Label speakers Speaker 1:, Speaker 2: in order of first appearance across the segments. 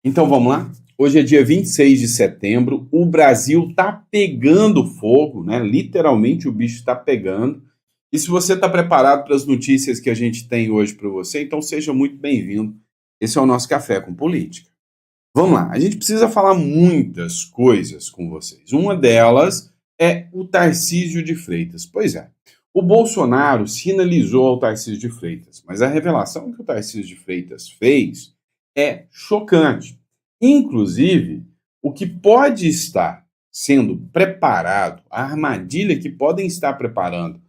Speaker 1: Então vamos lá? Hoje é dia 26 de setembro, o Brasil está pegando fogo, né? Literalmente o bicho está pegando. E se você está preparado para as notícias que a gente tem hoje para você, então seja muito bem-vindo. Esse é o nosso Café com Política. Vamos lá, a gente precisa falar muitas coisas com vocês. Uma delas é o Tarcísio de Freitas. Pois é, o Bolsonaro sinalizou ao Tarcísio de Freitas, mas a revelação que o Tarcísio de Freitas fez é chocante. Inclusive, o que pode estar sendo preparado, a armadilha que podem estar preparando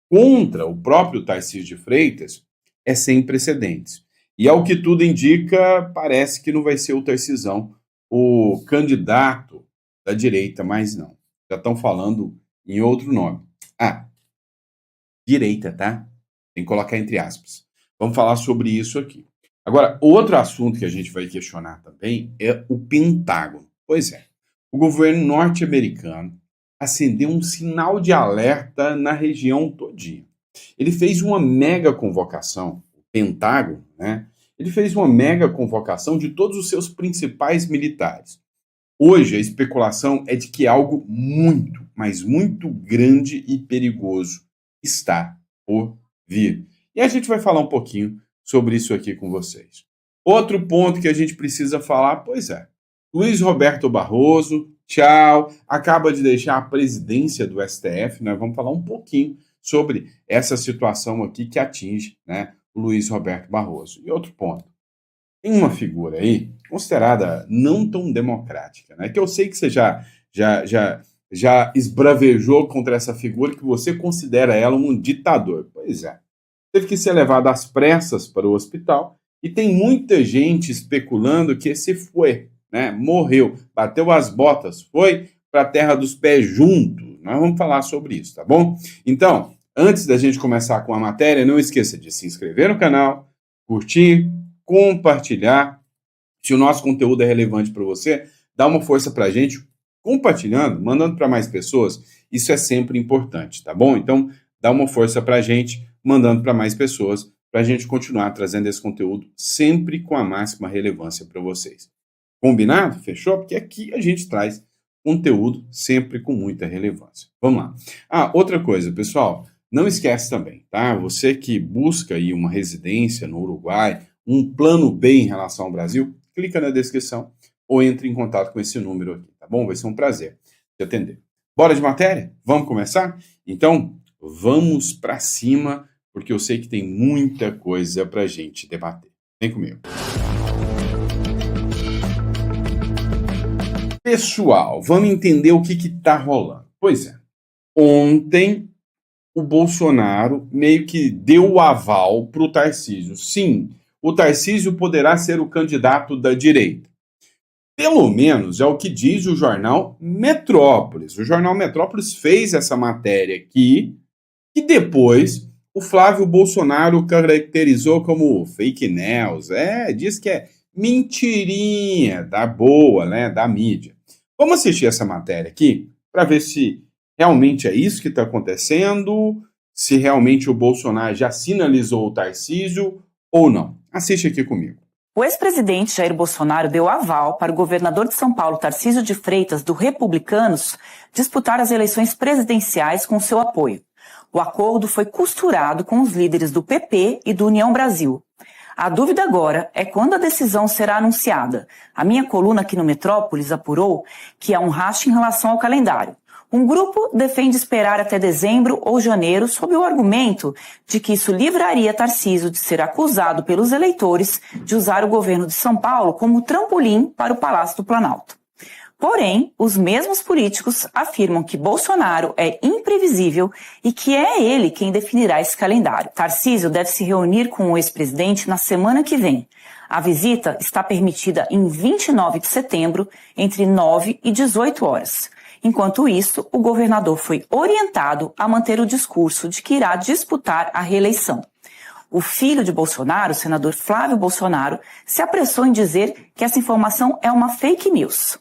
Speaker 1: contra o próprio Tarcísio de Freitas é sem precedentes. E ao que tudo indica, parece que não vai ser o Tarcisão o candidato da direita, mas não. Já estão falando em outro nome. Ah, direita, tá? Tem que colocar entre aspas. Vamos falar sobre isso aqui. Agora, outro assunto que a gente vai questionar também é o Pentágono. Pois é, o governo norte-americano acendeu um sinal de alerta na região todinha. Ele fez uma mega convocação, o Pentágono, né? Ele fez uma mega convocação de todos os seus principais militares. Hoje, a especulação é de que algo muito, mas muito grande e perigoso está por vir. E a gente vai falar um pouquinho sobre isso aqui com vocês. Outro ponto que a gente precisa falar, pois é, Luiz Roberto Barroso, tchau, acaba de deixar a presidência do STF, nós vamos falar um pouquinho sobre essa situação aqui que atinge, né, o Luiz Roberto Barroso. E outro ponto, tem uma figura aí considerada não tão democrática, né? Que eu sei que você já esbravejou contra essa figura, que você considera ela um ditador. Pois é. Teve que ser levado às pressas para o hospital e tem muita gente especulando que esse foi, né? Morreu, bateu as botas, foi para a terra dos pés junto. Nós vamos falar sobre isso, tá bom? Então, antes da gente começar com a matéria, não esqueça de se inscrever no canal, curtir, compartilhar. Se o nosso conteúdo é relevante para você, dá uma força para a gente, compartilhando, mandando para mais pessoas. Isso é sempre importante, tá bom? Então, dá uma força para a gente, mandando para mais pessoas, para a gente continuar trazendo esse conteúdo sempre com a máxima relevância para vocês. Combinado? Fechou? Porque aqui a gente traz conteúdo sempre com muita relevância. Vamos lá. Ah, outra coisa, pessoal, não esquece também, tá? Você que busca aí uma residência no Uruguai, um plano B em relação ao Brasil, clica na descrição ou entre em contato com esse número aqui, tá bom? Vai ser um prazer te atender. Bora de matéria? Vamos começar? Então, vamos para cima, porque eu sei que tem muita coisa para gente debater. Vem comigo. Pessoal, vamos entender o que está rolando. Pois é, ontem o Bolsonaro meio que deu o aval para o Tarcísio. Sim, o Tarcísio poderá ser o candidato da direita. Pelo menos é o que diz o jornal Metrópolis. O jornal Metrópolis fez essa matéria aqui, e depois o Flávio Bolsonaro caracterizou como fake news. Diz que é mentirinha da boa, né, da mídia. Vamos assistir essa matéria aqui para ver se realmente é isso que está acontecendo, se realmente o Bolsonaro já sinalizou o Tarcísio ou não. Assiste aqui comigo.
Speaker 2: O ex-presidente Jair Bolsonaro deu aval para o governador de São Paulo, Tarcísio de Freitas, do Republicanos, disputar as eleições presidenciais com seu apoio. O acordo foi costurado com os líderes do PP e do União Brasil. A dúvida agora é quando a decisão será anunciada. A minha coluna aqui no Metrópolis apurou que há um racha em relação ao calendário. Um grupo defende esperar até dezembro ou janeiro sob o argumento de que isso livraria Tarcísio de ser acusado pelos eleitores de usar o governo de São Paulo como trampolim para o Palácio do Planalto. Porém, os mesmos políticos afirmam que Bolsonaro é imprevisível e que é ele quem definirá esse calendário. Tarcísio deve se reunir com o ex-presidente na semana que vem. A visita está permitida em 29 de setembro, entre 9 e 18 horas. Enquanto isso, o governador foi orientado a manter o discurso de que irá disputar a reeleição. O filho de Bolsonaro, o senador Flávio Bolsonaro, se apressou em dizer que essa informação é uma fake news.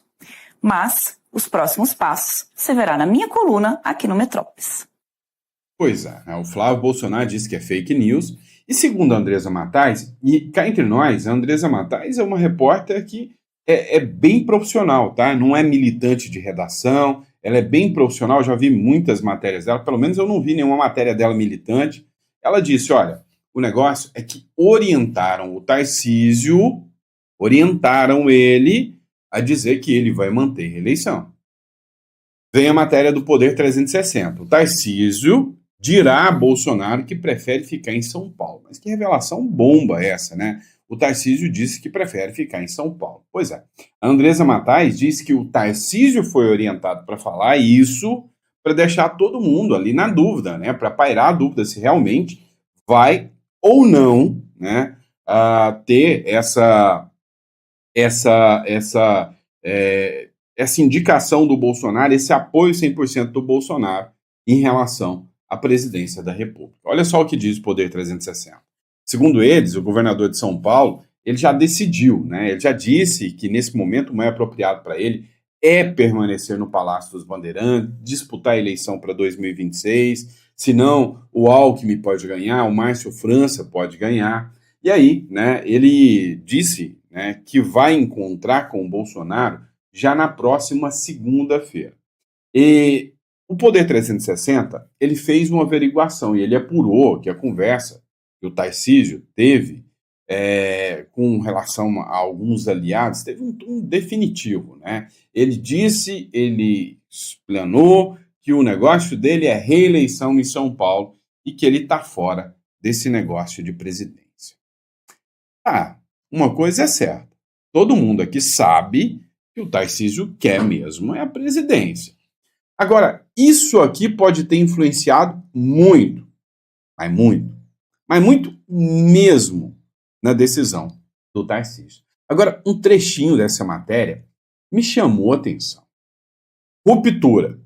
Speaker 2: Mas os próximos passos você verá na minha coluna aqui no Metrópolis.
Speaker 1: Pois é, o Flávio Bolsonaro disse que é fake news, e segundo a Andresa Matais, e cá entre nós, a Andresa Matais é uma repórter que é bem profissional, tá? Não é militante de redação, ela é bem profissional, já vi muitas matérias dela, pelo menos eu não vi nenhuma matéria dela militante. Ela disse, olha, o negócio é que orientaram o Tarcísio, orientaram ele a dizer que ele vai manter reeleição. Vem a matéria do Poder 360. O Tarcísio dirá a Bolsonaro que prefere ficar em São Paulo. Mas que revelação bomba essa, né? O Tarcísio disse que prefere ficar em São Paulo. Pois é. A Andresa Matais disse que o Tarcísio foi orientado para falar isso para deixar todo mundo ali na dúvida, né? Para pairar a dúvida se realmente vai ou não, né, ter essa indicação do Bolsonaro, esse apoio 100% do Bolsonaro em relação à presidência da República. Olha só o que diz o Poder 360. Segundo eles, o governador de São Paulo, ele já decidiu, né? Ele já disse que nesse momento o mais apropriado para ele é permanecer no Palácio dos Bandeirantes, disputar a eleição para 2026, senão o Alckmin pode ganhar, o Márcio França pode ganhar. E aí, né, ele disse, né, que vai encontrar com o Bolsonaro já na próxima segunda-feira. E o Poder 360, ele fez uma averiguação e ele apurou que a conversa que o Tarcísio teve com relação a alguns aliados, teve um tom definitivo, né? Ele disse, ele explanou que o negócio dele é reeleição em São Paulo e que ele está fora desse negócio de presidência. Uma coisa é certa, todo mundo aqui sabe que o Tarcísio quer mesmo é a presidência. Agora, isso aqui pode ter influenciado muito, mas muito mesmo na decisão do Tarcísio. Agora, um trechinho dessa matéria me chamou a atenção. Ruptura.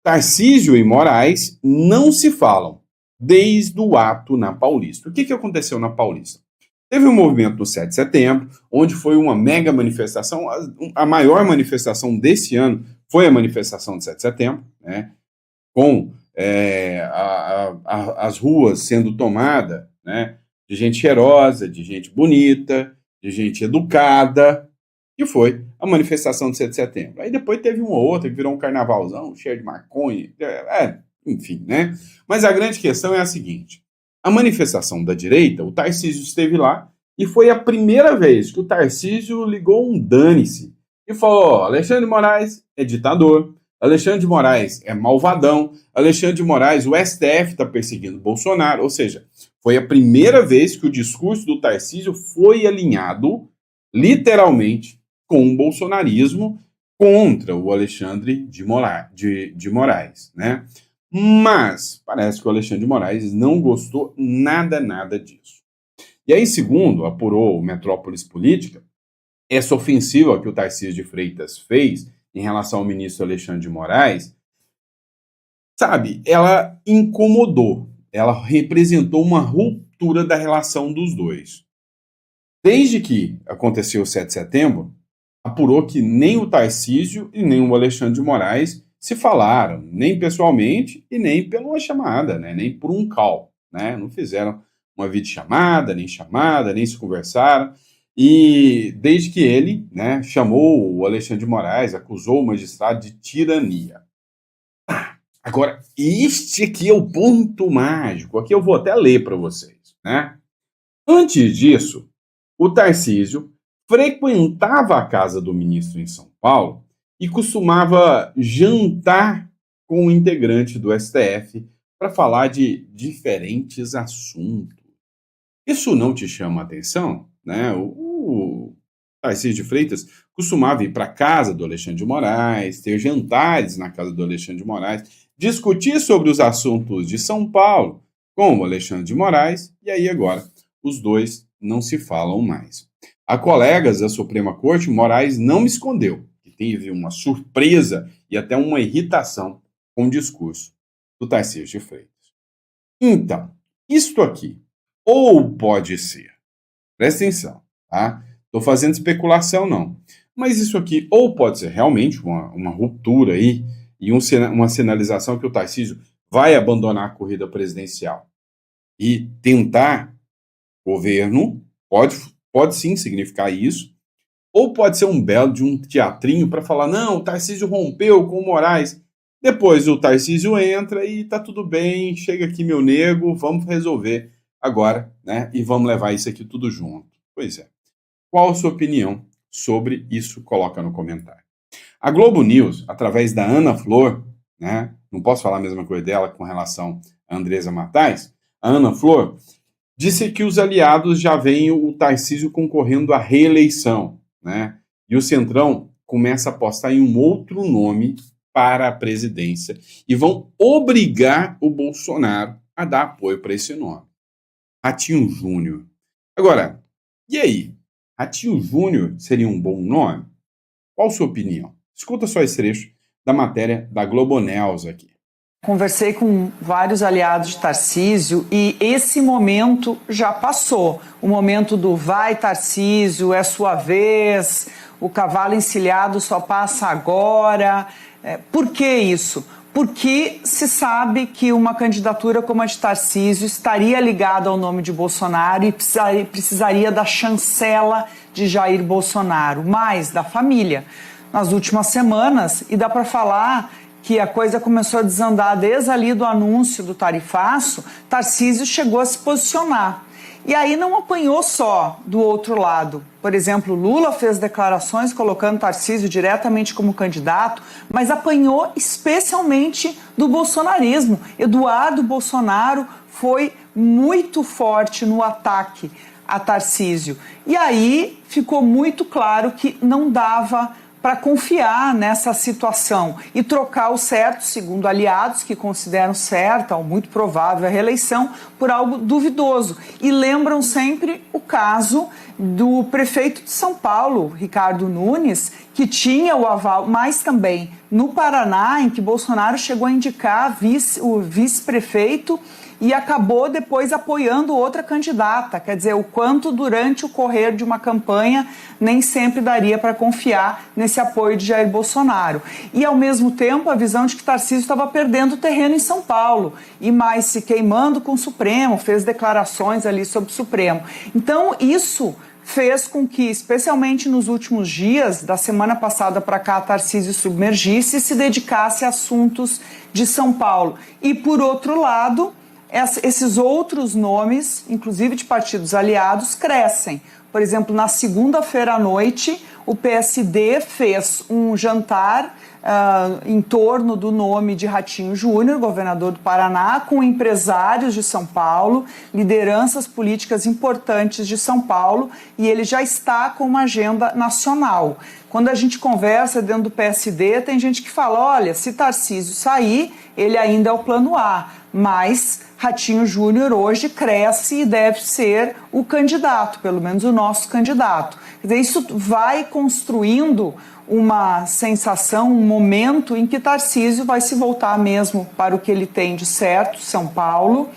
Speaker 1: Tarcísio e Moraes não se falam desde o ato na Paulista. O que aconteceu na Paulista? Teve um movimento no 7 de setembro, onde foi uma mega manifestação, a maior manifestação desse ano foi a manifestação de 7 de setembro, né, com as ruas sendo tomadas, né, de gente cheirosa, de gente bonita, de gente educada, que foi a manifestação de 7 de setembro. Aí depois teve uma outra que virou um carnavalzão, cheio de maconha, enfim, né? Mas a grande questão é a seguinte, a manifestação da direita, o Tarcísio esteve lá, e foi a primeira vez que o Tarcísio ligou um dane-se, e falou, Alexandre de Moraes é ditador, Alexandre de Moraes é malvadão, Alexandre de Moraes, o STF está perseguindo Bolsonaro, ou seja, foi a primeira vez que o discurso do Tarcísio foi alinhado, literalmente, com o bolsonarismo contra o Alexandre de Moraes, né? Mas parece que o Alexandre de Moraes não gostou nada disso. E aí, segundo apurou o Metrópolis Política, essa ofensiva que o Tarcísio de Freitas fez em relação ao ministro Alexandre de Moraes, sabe, ela incomodou, ela representou uma ruptura da relação dos dois. Desde que aconteceu o 7 de setembro, apurou que nem o Tarcísio e nem o Alexandre de Moraes se falaram, nem pessoalmente e nem pela chamada, né? Nem por um call, né? Não fizeram uma videochamada, nem se conversaram. E desde que ele, né, chamou o Alexandre de Moraes, acusou o magistrado de tirania. Agora, este aqui é o ponto mágico. Aqui eu vou até ler para vocês, né? Antes disso, o Tarcísio frequentava a casa do ministro em São Paulo e costumava jantar com o integrante do STF para falar de diferentes assuntos. Isso não te chama a atenção? Né? O Tarcísio de Freitas costumava ir para a casa do Alexandre de Moraes, ter jantares na casa do Alexandre de Moraes, discutir sobre os assuntos de São Paulo com o Alexandre de Moraes, e aí agora os dois não se falam mais. A colegas da Suprema Corte, Moraes não me escondeu que teve uma surpresa e até uma irritação com o discurso do Tarcísio de Freitas. Então, isto aqui, ou pode ser, presta atenção, tá? Estou fazendo especulação, não. Mas isso aqui, ou pode ser realmente uma ruptura aí, e uma sinalização que o Tarcísio vai abandonar a corrida presidencial e tentar governo, pode sim significar isso, ou pode ser um belo de um teatrinho para falar, não, o Tarcísio rompeu com o Moraes. Depois o Tarcísio entra e tá tudo bem, chega aqui meu nego, vamos resolver agora, né? E vamos levar isso aqui tudo junto. Pois é. Qual a sua opinião sobre isso? Coloca no comentário. A Globo News, através da Ana Flor, né? Não posso falar a mesma coisa dela com relação a Andresa Matais. A Ana Flor disse que os aliados já veem o Tarcísio concorrendo à reeleição, né? E o Centrão começa a apostar em um outro nome para a presidência e vão obrigar o Bolsonaro a dar apoio para esse nome. Ratinho Júnior. Agora, e aí? Ratinho Júnior seria um bom nome? Qual a sua opinião? Escuta só esse trecho da matéria da Globo News aqui.
Speaker 3: Conversei com vários aliados de Tarcísio e esse momento já passou. O momento do vai Tarcísio, é sua vez, o cavalo encilhado só passa agora. Por que isso? Porque se sabe que uma candidatura como a de Tarcísio estaria ligada ao nome de Bolsonaro e precisaria da chancela de Jair Bolsonaro, mais da família. Nas últimas semanas, e dá para falar que a coisa começou a desandar desde ali do anúncio do tarifaço, Tarcísio chegou a se posicionar. E aí não apanhou só do outro lado. Por exemplo, Lula fez declarações colocando Tarcísio diretamente como candidato, mas apanhou especialmente do bolsonarismo. Eduardo Bolsonaro foi muito forte no ataque a Tarcísio. E aí ficou muito claro que não dava para confiar nessa situação e trocar o certo, segundo aliados que consideram certa ou muito provável a reeleição, por algo duvidoso. E lembram sempre o caso do prefeito de São Paulo, Ricardo Nunes, que tinha o aval, mas também no Paraná, em que Bolsonaro chegou a indicar o vice-prefeito e acabou depois apoiando outra candidata. Quer dizer, o quanto durante o correr de uma campanha nem sempre daria para confiar nesse apoio de Jair Bolsonaro. E, ao mesmo tempo, a visão de que Tarcísio estava perdendo terreno em São Paulo e mais se queimando com o Supremo, fez declarações ali sobre o Supremo. Então, isso fez com que, especialmente nos últimos dias, da semana passada para cá, Tarcísio submergisse e se dedicasse a assuntos de São Paulo. E, por outro lado, esses outros nomes, inclusive de partidos aliados, crescem. Por exemplo, na segunda-feira à noite, o PSD fez um jantar em torno do nome de Ratinho Júnior, governador do Paraná, com empresários de São Paulo, lideranças políticas importantes de São Paulo, e ele já está com uma agenda nacional. Quando a gente conversa dentro do PSD, tem gente que fala, olha, se Tarcísio sair, ele ainda é o plano A, mas Ratinho Júnior hoje cresce e deve ser o candidato, pelo menos o nosso candidato. Quer dizer, isso vai construindo uma sensação, um momento em que Tarcísio vai se voltar mesmo para o que ele tem de certo, São Paulo,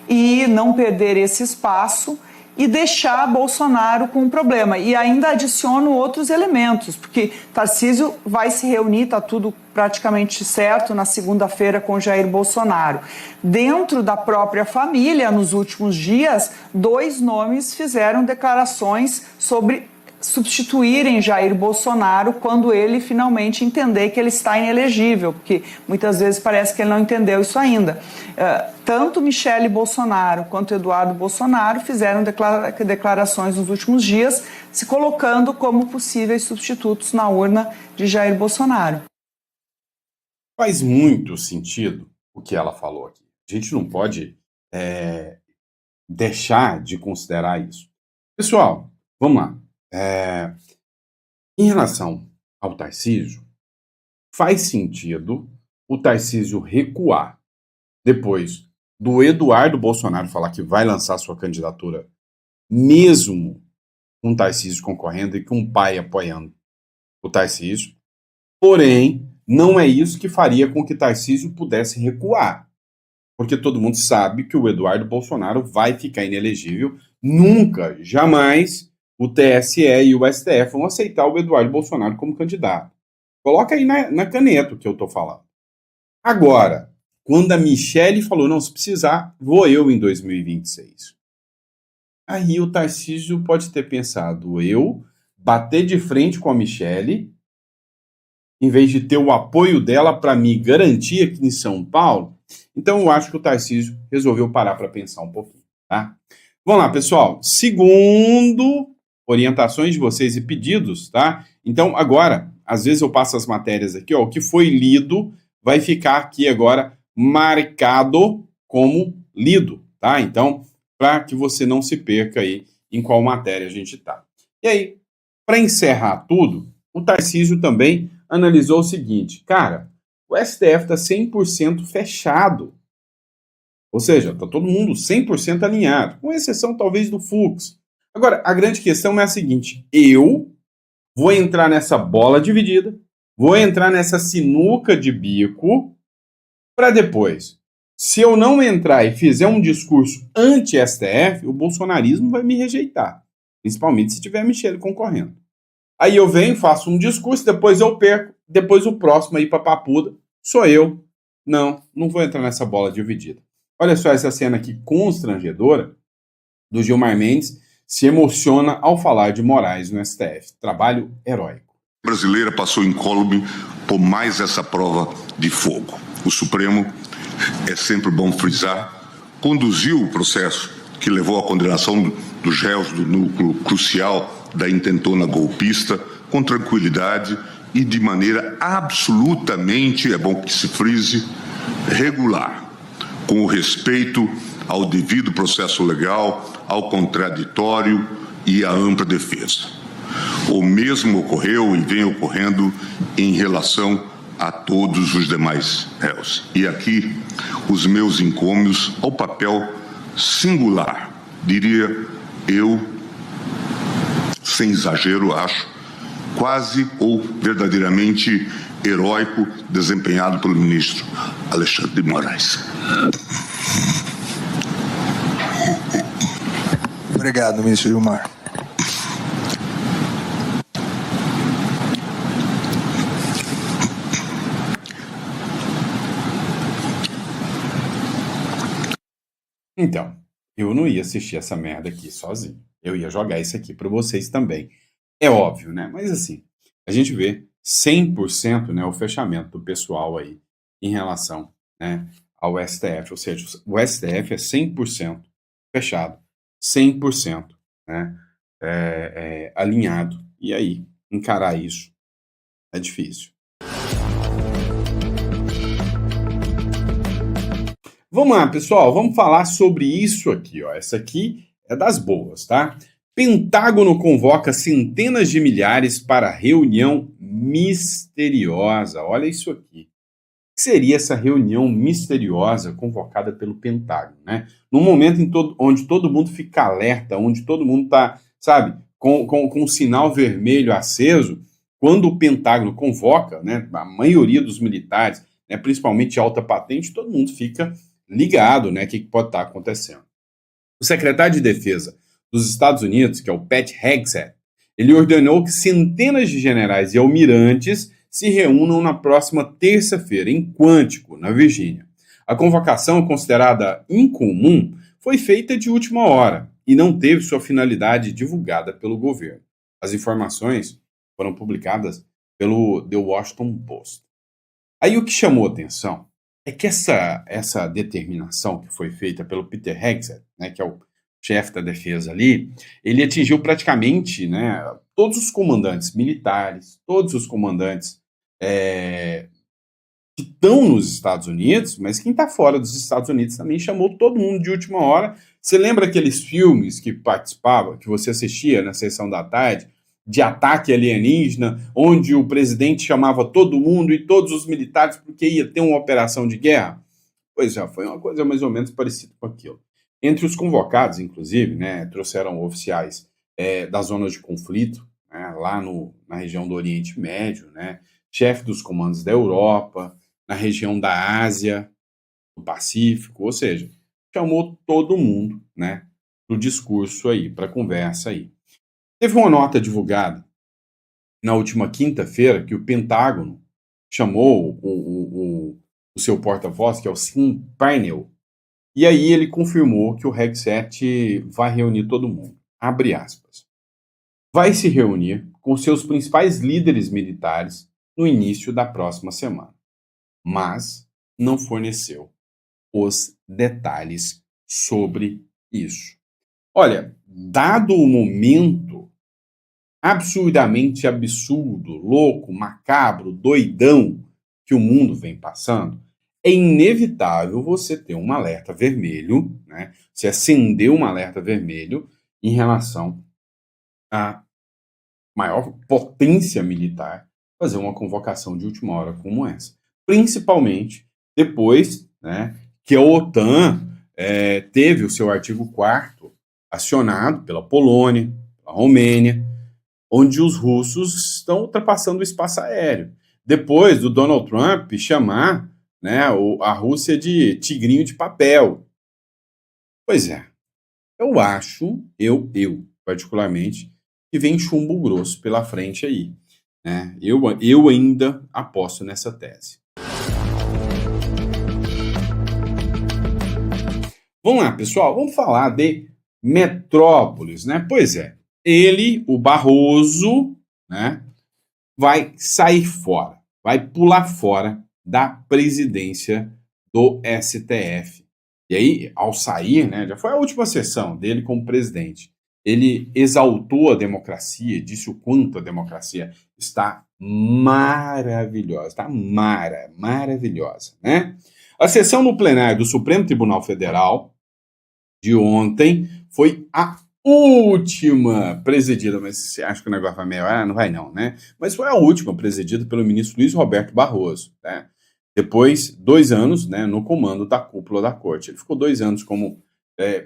Speaker 3: e não perder esse espaço e deixar Bolsonaro com um problema. E ainda adiciono outros elementos, porque Tarcísio vai se reunir, está tudo praticamente certo, na segunda-feira com Jair Bolsonaro. Dentro da própria família, nos últimos dias, 2 nomes fizeram declarações sobre substituírem Jair Bolsonaro quando ele finalmente entender que ele está inelegível, porque muitas vezes parece que ele não entendeu isso ainda. Tanto Michele Bolsonaro quanto Eduardo Bolsonaro fizeram declarações nos últimos dias, se colocando como possíveis substitutos na urna de Jair Bolsonaro.
Speaker 1: Faz muito sentido o que ela falou aqui. A gente não pode deixar de considerar isso. Pessoal, vamos lá. Em relação ao Tarcísio, faz sentido o Tarcísio recuar depois do Eduardo Bolsonaro falar que vai lançar sua candidatura, mesmo com o Tarcísio concorrendo e com o pai apoiando o Tarcísio. Porém, não é isso que faria com que Tarcísio pudesse recuar. Porque todo mundo sabe que o Eduardo Bolsonaro vai ficar inelegível. Nunca, jamais, o TSE e o STF vão aceitar o Eduardo Bolsonaro como candidato. Coloca aí na caneta o que eu estou falando. Agora, quando a Michele falou, não, se precisar, vou eu em 2026. Aí o Tarcísio pode ter pensado, eu bater de frente com a Michelle, em vez de ter o apoio dela para me garantir aqui em São Paulo. Então, eu acho que o Tarcísio resolveu parar para pensar um pouquinho, tá? Vamos lá, pessoal. Segundo orientações de vocês e pedidos, tá? Então, agora, às vezes eu passo as matérias aqui, ó, o que foi lido vai ficar aqui agora marcado como lido, tá? Então, para que você não se perca aí em qual matéria a gente tá. E aí, para encerrar tudo, o Tarcísio também analisou o seguinte, cara, o STF está 100% fechado. Ou seja, está todo mundo 100% alinhado, com exceção talvez do Fux. Agora, a grande questão é a seguinte, eu vou entrar nessa bola dividida, vou entrar nessa sinuca de bico, para depois, se eu não entrar e fizer um discurso anti-STF, o bolsonarismo vai me rejeitar, principalmente se tiver a Michelle concorrendo. Aí eu venho, faço um discurso, depois eu perco, depois o próximo aí para papuda sou eu. Não vou entrar nessa bola dividida. Olha só essa cena aqui constrangedora do Gilmar Mendes se emociona ao falar de Moraes no STF. Trabalho heróico.
Speaker 4: A brasileira passou incólume por mais essa prova de fogo. O Supremo, é sempre bom frisar, conduziu o processo que levou à condenação dos réus do núcleo crucial da intentona golpista com tranquilidade e de maneira absolutamente, é bom que se frise, regular, com o respeito ao devido processo legal, ao contraditório e à ampla defesa. O mesmo ocorreu e vem ocorrendo em relação a todos os demais réus. E aqui, os meus encômios ao papel singular, diria eu, sem exagero, acho, quase ou verdadeiramente heróico, desempenhado pelo ministro Alexandre de Moraes.
Speaker 5: Obrigado, ministro Gilmar.
Speaker 1: Então, eu não ia assistir essa merda aqui sozinho. Eu ia jogar isso aqui para vocês também. É óbvio, né? Mas assim, a gente vê 100%, né, o fechamento do pessoal aí em relação, né, ao STF. Ou seja, o STF é 100% fechado, 100%, né, alinhado. E aí, encarar isso é difícil. Vamos lá, pessoal, vamos falar sobre isso aqui, ó. Essa aqui é das boas, tá? Pentágono convoca centenas de milhares para reunião misteriosa. Olha isso aqui. O que seria essa reunião misteriosa convocada pelo Pentágono, né? Num momento onde todo mundo fica alerta, onde todo mundo está, sabe, com um sinal vermelho aceso, quando o Pentágono convoca, né, a maioria dos militares, né, principalmente alta patente, todo mundo fica ligado, né, o que pode estar acontecendo. O secretário de Defesa dos Estados Unidos, que é o Pete Hegseth, ele ordenou que centenas de generais e almirantes se reúnam na próxima terça-feira, em Quantico, na Virgínia. A convocação, considerada incomum, foi feita de última hora e não teve sua finalidade divulgada pelo governo. As informações foram publicadas pelo The Washington Post. Aí o que chamou atenção é que essa determinação que foi feita pelo Peter Hegseth, né, que é o chefe da defesa ali, ele atingiu praticamente, né, todos os comandantes militares, todos os comandantes que estão nos Estados Unidos, mas quem está fora dos Estados Unidos também chamou todo mundo de última hora. Você lembra aqueles filmes que participava, que você assistia na sessão da tarde, de ataque alienígena, onde o presidente chamava todo mundo e todos os militares porque ia ter uma operação de guerra? Pois é, foi uma coisa mais ou menos parecida com aquilo. Entre os convocados, inclusive, né, trouxeram oficiais das zonas de conflito, né, lá na região do Oriente Médio, né, chefe dos comandos da Europa, na região da Ásia, do Pacífico, ou seja, chamou todo mundo, né, para o discurso aí, para a conversa aí. Teve uma nota divulgada na última quinta-feira que o Pentágono chamou o seu porta-voz, que é o Sim Parnell, e aí ele confirmou que o Hegseth vai reunir todo mundo. Abre aspas. vai se reunir com seus principais líderes militares no início da próxima semana, mas não forneceu os detalhes sobre isso. Olha, dado o momento absurdamente absurdo, louco, macabro, doidão que o mundo vem passando, é inevitável você ter um alerta vermelho, né? Você acender um alerta vermelho em relação à maior potência militar fazer uma convocação de última hora como essa. Principalmente depois, né, que a OTAN teve o seu artigo 4º acionado pela Polônia, pela Romênia, onde os russos estão ultrapassando o espaço aéreo. Depois do Donald Trump chamar, né, a Rússia de tigrinho de papel. Pois é, eu acho, eu particularmente, que vem chumbo grosso pela frente aí, né? Eu ainda aposto nessa tese. Vamos lá, pessoal, vamos falar de Metrópolis, né? Pois é, ele, o Barroso, né, vai sair fora, vai pular fora da presidência do STF. E aí, ao sair, né, já foi a última sessão dele como presidente. Ele exaltou a democracia, disse o quanto a democracia está maravilhosa, está maravilhosa, né? A sessão no plenário do Supremo Tribunal Federal de ontem foi a última presidida, mas você acha que o negócio vai melhorar? Não vai não, né? Mas foi a última presidida pelo ministro Luiz Roberto Barroso, né? Depois, 2 anos, né, no comando da cúpula da corte. Ele ficou 2 anos como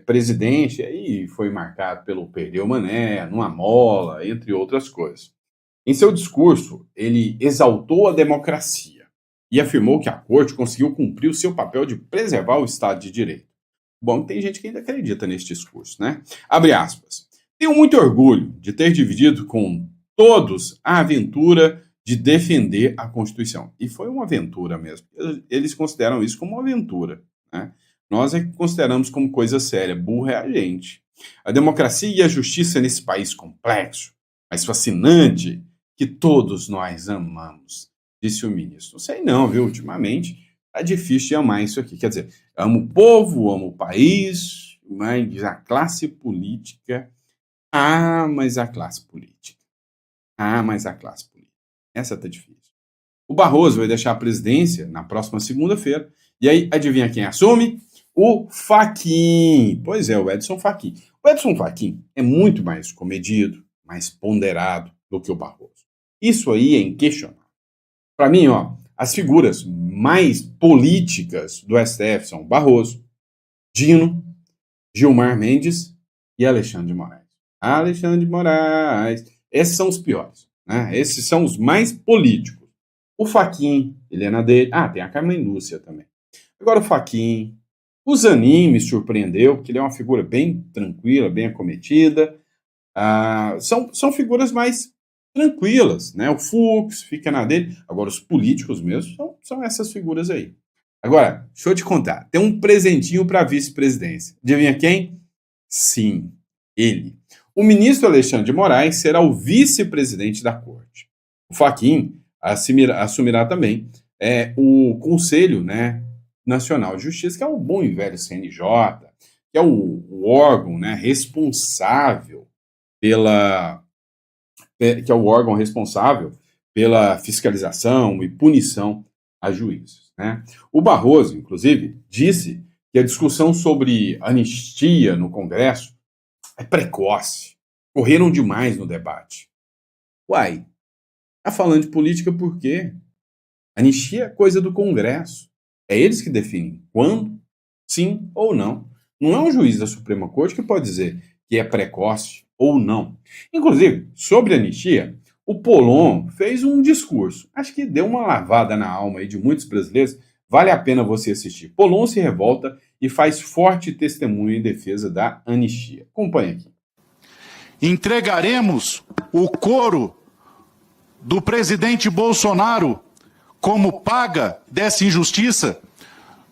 Speaker 1: presidente, aí foi marcado pelo Perdeu Mané, numa mola, entre outras coisas. Em seu discurso, ele exaltou a democracia e afirmou que a corte conseguiu cumprir o seu papel de preservar o Estado de Direito. Bom, tem gente que ainda acredita nesse discurso, né? Abre aspas. Tenho muito orgulho de ter dividido com todos a aventura de defender a Constituição. E foi uma aventura mesmo. Eles consideram isso como uma aventura, né? Nós é que consideramos como coisa séria. Burro é a gente. A democracia e a justiça nesse país complexo, mas fascinante, que todos nós amamos, disse o ministro. Não sei não, viu? Ultimamente tá difícil de amar isso aqui. Quer dizer, amo o povo, amo o país, mas a classe política... mas a classe política. Essa tá difícil. O Barroso vai deixar a presidência na próxima segunda-feira. E aí, adivinha quem assume? O Fachin. Pois é, o Edson Fachin. O Edson Fachin é muito mais comedido, mais ponderado do que o Barroso. Isso aí é inquestionável. Para mim, as figuras mais políticas do STF são Barroso, Dino, Gilmar Mendes e Alexandre de Moraes. Esses são os piores, né? Esses são os mais políticos. O Fachin, ele é na dele. Tem a Carmen Lúcia também. Agora o Fachin. O Zanin me surpreendeu, porque ele é uma figura bem tranquila, bem acometida. São figuras mais tranquilas, né? O Fux fica na dele. Agora, os políticos mesmo são essas figuras aí. Agora, deixa eu te contar. Tem um presentinho para a vice-presidência. Adivinha quem? Sim, ele. O ministro Alexandre de Moraes será o vice-presidente da corte. O Fachin assumirá também o Conselho, né, Nacional de Justiça, que é o bom e velho CNJ, que é o órgão, né, responsável pela fiscalização e punição a juízes, né? O Barroso, inclusive, disse que a discussão sobre anistia no Congresso é precoce. Correram demais no debate. Uai, tá falando de política por quê? Anistia é coisa do Congresso. É eles que definem quando, sim ou não. Não é um juiz da Suprema Corte que pode dizer que é precoce ou não. Inclusive, sobre a anistia, o Polon fez um discurso. Acho que deu uma lavada na alma aí de muitos brasileiros. Vale a pena você assistir. Polon se revolta e faz forte testemunho em defesa da anistia. Acompanhe aqui.
Speaker 6: Entregaremos o couro do presidente Bolsonaro como paga dessa injustiça?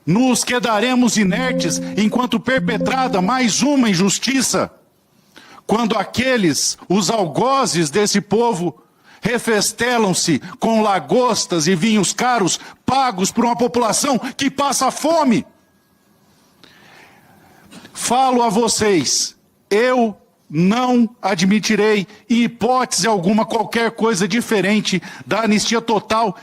Speaker 6: Nos quedaremos inertes enquanto perpetrada mais uma injustiça? quando os algozes desse povo, refestelam-se com lagostas e vinhos caros pagos por uma população que passa fome. Falo a vocês, eu não admitirei, em hipótese alguma, qualquer coisa diferente da anistia total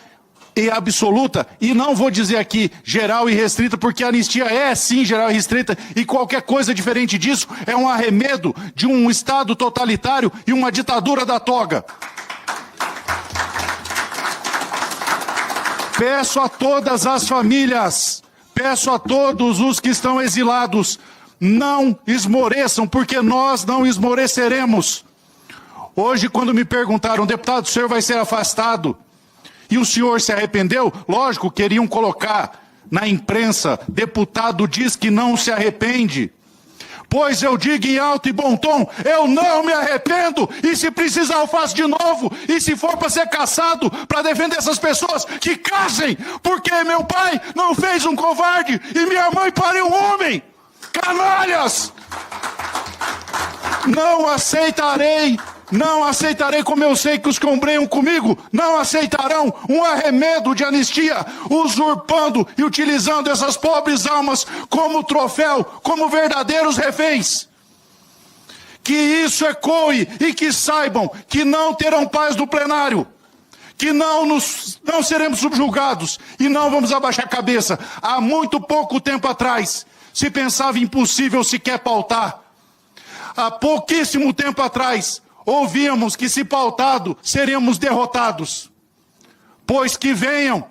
Speaker 6: e absoluta, e não vou dizer aqui geral e restrita, porque a anistia é sim geral e restrita, e qualquer coisa diferente disso é um arremedo de um Estado totalitário e uma ditadura da toga. Peço a todas as famílias, peço a todos os que estão exilados, não esmoreçam, porque nós não esmoreceremos. Hoje, quando me perguntaram, deputado, o senhor vai ser afastado? E o senhor se arrependeu? Lógico, queriam colocar na imprensa, deputado diz que não se arrepende. Pois eu digo em alto e bom tom, eu não me arrependo, e se precisar eu faço de novo, e se for para ser caçado, para defender essas pessoas, que caçem, porque meu pai não fez um covarde, e minha mãe pariu um homem. Canalhas! Não aceitarei, como eu sei que os que ombreiam comigo não aceitarão um arremedo de anistia, usurpando e utilizando essas pobres almas como troféu, como verdadeiros reféns. Que isso ecoe e que saibam que não terão paz no plenário, que não seremos subjugados e não vamos abaixar a cabeça. Há muito pouco tempo atrás se pensava impossível sequer pautar. Há pouquíssimo tempo atrás ouvíamos que, se pautado, seríamos derrotados. Pois que venham,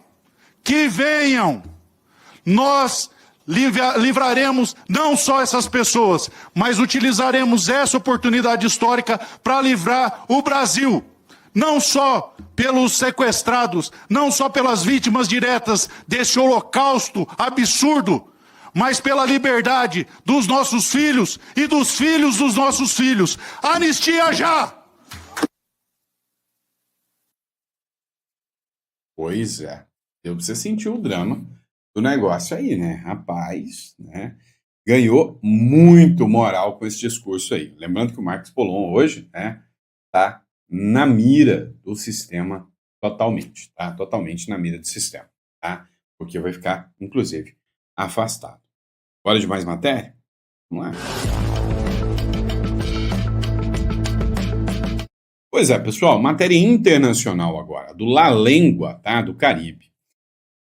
Speaker 6: nós livraremos não só essas pessoas, mas utilizaremos essa oportunidade histórica para livrar o Brasil, não só pelos sequestrados, não só pelas vítimas diretas desse holocausto absurdo, mas pela liberdade dos nossos filhos e dos filhos dos nossos filhos. Anistia já!
Speaker 1: Pois é. Você sentiu o drama do negócio aí, né? Rapaz, né? Ganhou muito moral com esse discurso aí. Lembrando que o Marcos Polon hoje, né, tá na mira do sistema totalmente, tá? Totalmente na mira do sistema, tá? Porque vai ficar, inclusive, afastado. Bora de mais matéria? Vamos lá. Pois é, pessoal, matéria internacional agora, do La Lengua, tá? Do Caribe.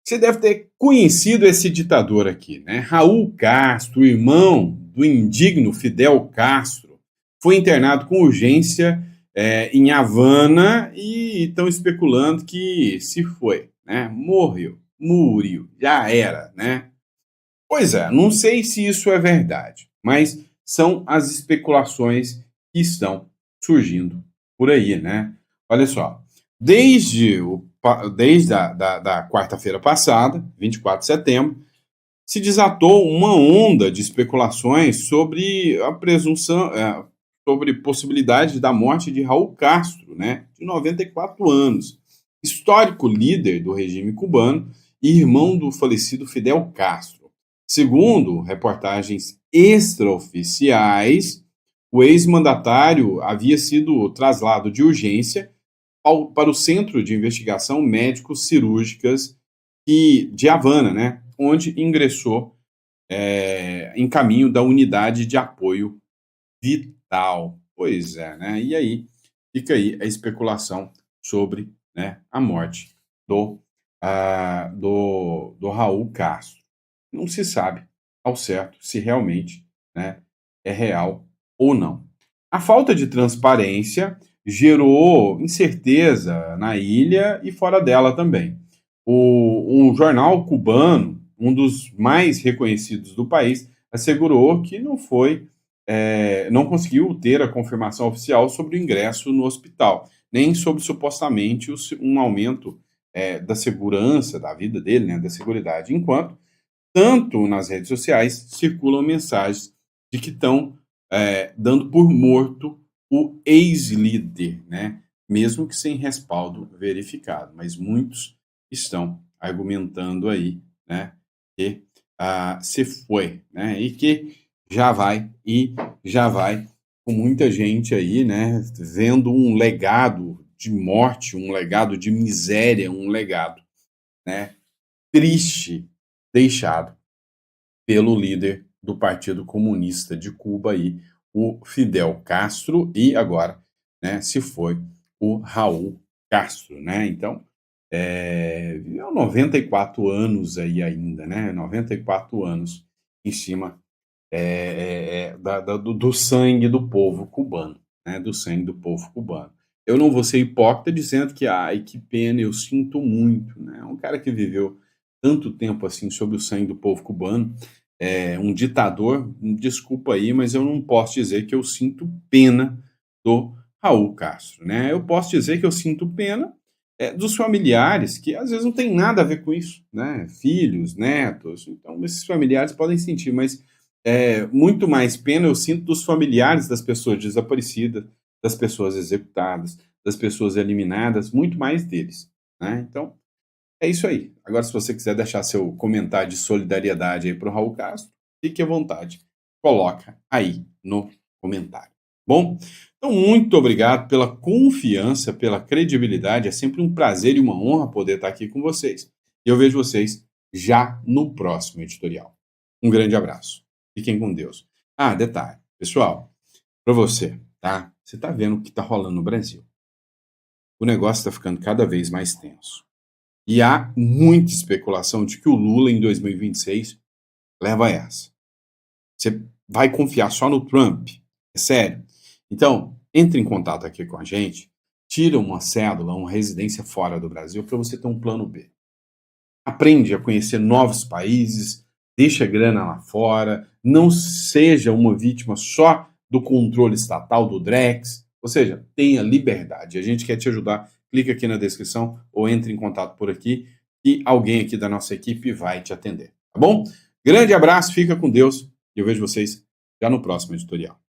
Speaker 1: Você deve ter conhecido esse ditador aqui, né? Raul Castro, irmão do indigno Fidel Castro, foi internado com urgência em Havana e estão especulando que se foi, né? Morreu, já era, né? Pois é, não sei se isso é verdade, mas são as especulações que estão surgindo por aí, né? Olha só, desde a quarta-feira passada, 24 de setembro, se desatou uma onda de especulações sobre a presunção, sobre possibilidade da morte de Raul Castro, né? De 94 anos, histórico líder do regime cubano e irmão do falecido Fidel Castro. Segundo reportagens extraoficiais, o ex-mandatário havia sido trasladado de urgência para o Centro de Investigação Médico-Cirúrgicas de Havana, né, onde ingressou em caminho da Unidade de Apoio Vital. Pois é, né? E aí fica aí a especulação sobre, né, a morte do Raul Castro. Não se sabe ao certo se realmente, né, é real ou não. A falta de transparência gerou incerteza na ilha e fora dela também. Um jornal cubano, um dos mais reconhecidos do país, assegurou que não conseguiu ter a confirmação oficial sobre o ingresso no hospital, nem sobre supostamente um aumento da segurança da vida dele, né, da seguridade, enquanto tanto nas redes sociais circulam mensagens de que estão dando por morto o ex-líder, né? Mesmo que sem respaldo verificado. Mas muitos estão argumentando aí, né, que se foi, né? E que já vai com muita gente aí, né, vendo um legado de morte, um legado de miséria, um legado, né, triste deixado pelo líder do Partido Comunista de Cuba aí, o Fidel Castro, e agora, né, se foi o Raul Castro, né? Então, viveu 94 anos aí ainda, né? 94 anos em cima do sangue do povo cubano, né? Do sangue do povo cubano. Eu não vou ser hipócrita dizendo que, ai, que pena, eu sinto muito, né? Um cara que viveu tanto tempo assim sob o sangue do povo cubano, um ditador, desculpa aí, mas eu não posso dizer que eu sinto pena do Raul Castro, né? Eu posso dizer que eu sinto pena dos familiares, que às vezes não tem nada a ver com isso, né? Filhos, netos, então esses familiares podem sentir, mas muito mais pena eu sinto dos familiares das pessoas desaparecidas, das pessoas executadas, das pessoas eliminadas, muito mais deles, né? Então, é isso aí. Agora, se você quiser deixar seu comentário de solidariedade aí para o Raul Castro, fique à vontade. Coloca aí no comentário. Bom, então muito obrigado pela confiança, pela credibilidade. É sempre um prazer e uma honra poder estar aqui com vocês. E eu vejo vocês já no próximo editorial. Um grande abraço. Fiquem com Deus. Ah, detalhe, pessoal, para você, tá? Você está vendo o que está rolando no Brasil. O negócio está ficando cada vez mais tenso. E há muita especulação de que o Lula, em 2026, leva essa. Você vai confiar só no Trump? É sério? Então, entre em contato aqui com a gente, tira uma cédula, uma residência fora do Brasil para você ter um plano B. Aprende a conhecer novos países, deixa grana lá fora, não seja uma vítima só do controle estatal, do Drex, ou seja, tenha liberdade. A gente quer te ajudar. Clica aqui na descrição ou entre em contato por aqui e alguém aqui da nossa equipe vai te atender, tá bom? Grande abraço, fica com Deus e eu vejo vocês já no próximo editorial.